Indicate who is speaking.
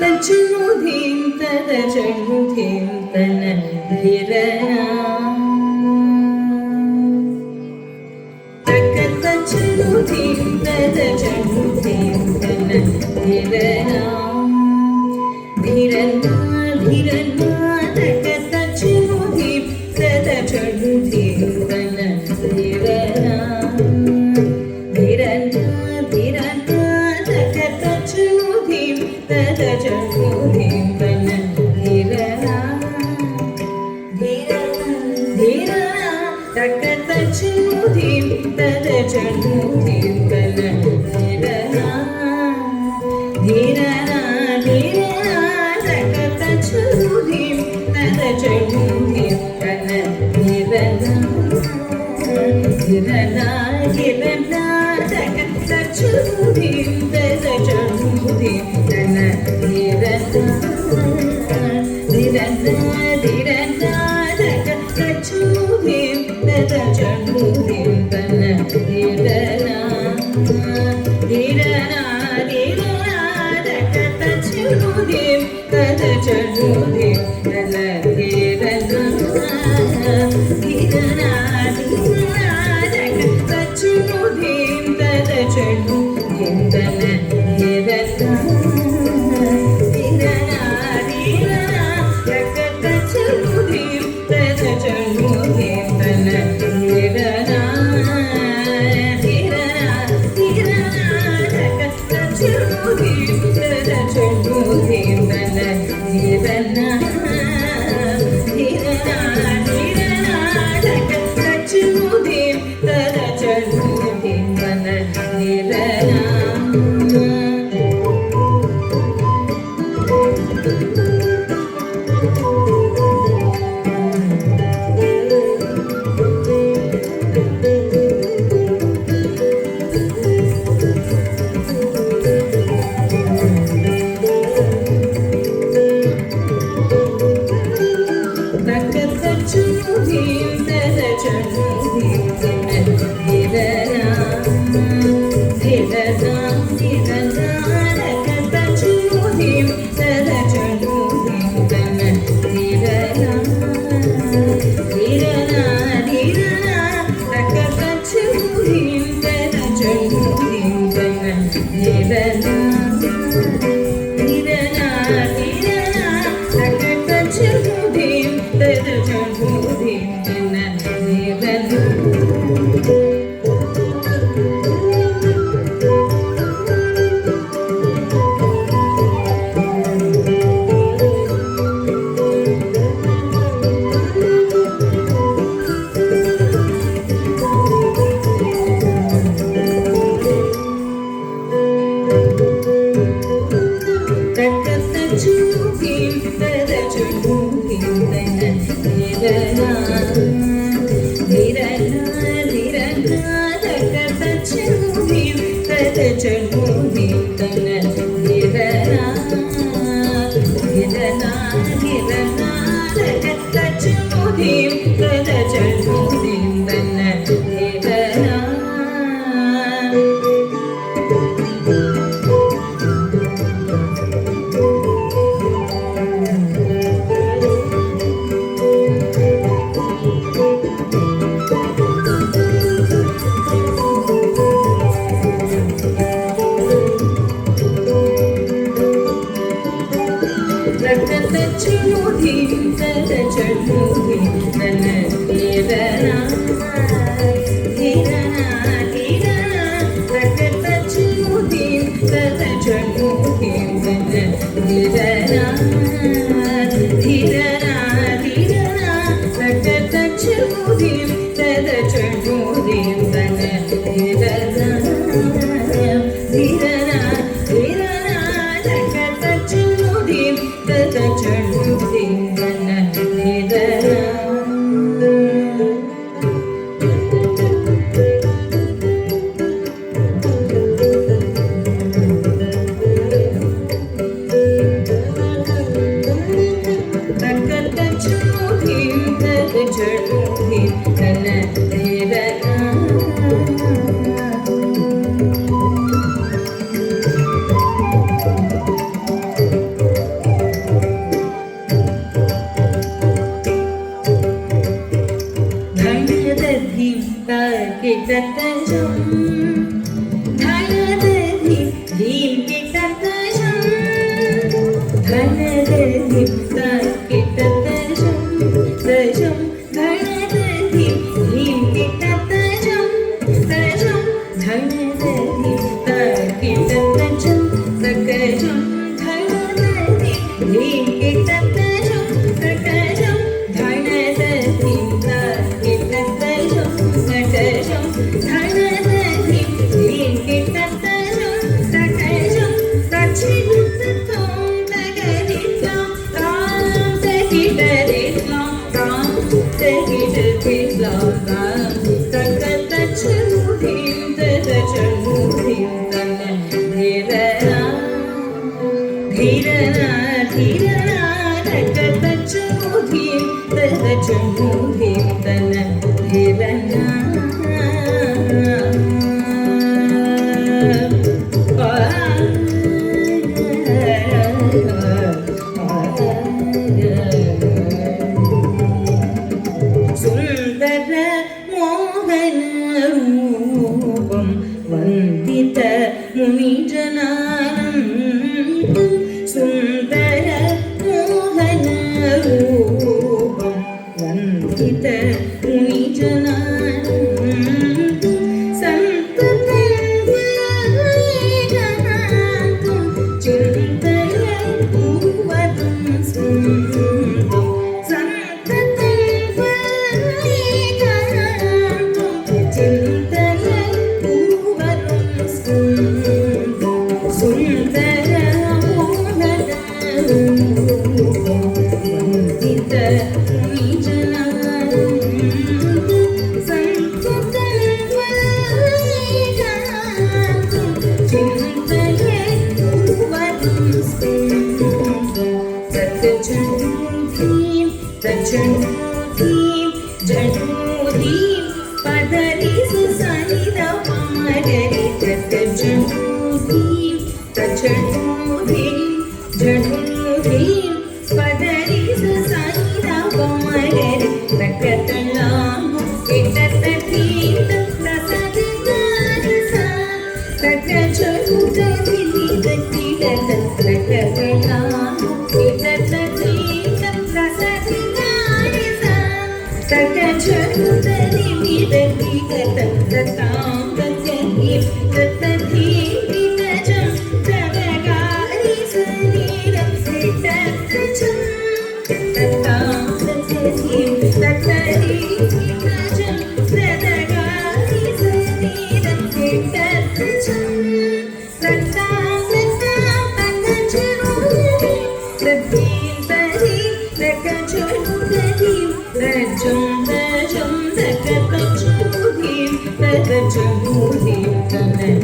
Speaker 1: तच्चुधीं तदचुधीं तनधिरना तच्चुधीं तदचुधीं तनधिरना धीरना धीरना तच्चुधीं तदचुधीं तनधिरना धीरना धीरना तच्चुधीं तदचुधीं तनधिरना धीरना तच्चुधीं तदचुधीं तनधिरना धीरना धीरना तच्चुधीं तदचुधीं तनधिरना धीरना धीरना तच्चुधीं तदचुधीं तनधिरना धीरना धीरना तच्चुधीं तदचुधीं तनधिरना धीरना धीरना तच्चुधीं तदचुधीं तनधिरना धीरना धीरना तच्चुधीं तदचुधीं तनधिरना धीरना धीरना तच्चुधीं तदचुधीं तनधिरना धीरना धीरना तच्चुधीं तदचुधीं तनधिरना धीरना धीरना तच्चुधीं तदचुधीं तनधिरना तच्चुधीं तदचुधीं तनधिरना धीरना धीरना तच्चुधीं तदचुधीं तनधिरना धीरना धीरना तच्चुधीं तदचुधीं तनधिरना धीरना धीरना तच्चुधीं तदचुधीं तनधिरना तच्चुधीं तदचुधीं तनधिरना धीरना धीरना तच्चुधीं तदचुधीं तनधिरना धीरना धीरना तच्चुधीं तदचुधीं तनधिरना तच्चुधीं तदचुधीं तनधिरना धीरना धीरना तच्चुधीं तदचुधीं तनधिरना धीरना धीरना तच्चुधीं तदचुधीं तनधिरना धीरना धीरना तच्चुधीं तदचुधीं तनधिरना किटतजं धनदधि धीं किटतजं धनदधि किटतजं तजं धनदधि धीं किटतजं तजं धनदधि किटतजं सकजं धनदधि धीं किटतजं सकजं धनदधि किटतजं सकजं धनदधि धीं किटतजं सकजं तच्छिदुत्तं तगदित्तं तां तगिडदित्तं तां तगिडदित्तं तां तगतच्छमुधिं तदचमुधिं तन्न धीरना धीरना धीरना तगतच्छमुधिं तदचमुधिं तन्न धीरना सुन्दर मोहन रूपं वन्दित मुनिजनानं सुन्दर मोहन रूपं वन्दित मुनिजनानं सन्ततं वैगनातं चिन्तय पूर्वतं सुन्दरं सन्ततं वैगनातं चिन्तय पूर्वतं सुन्दर मोहन रूपं वन्दित मुनिजनानं सन्ततं वैगनातं चिन्तय पूर्वतं तच्छनुधीं जनुधीं पदरि सुसनिधा पामगरि तच्छनुधीं जनुधीं पदरि सुसनिधा पामगरि तकतलामु किटतधीं तसदिगारिसा तकचनुधीं तकिडत तकतलामु किटतधीं तसदिगारिसा तकचनुधीं तकिडत ततां तकधीं ततधीं किटजं तवगारिसनीरं किटतजं ततां तकधीं ततधीं किटजं तवगारिसनीरं किटतजं ततां तकचनुधीं तद्धीं तधीं तकचनुधीं तजं तजं तकतचनुधीं ततचनुधीं तन्न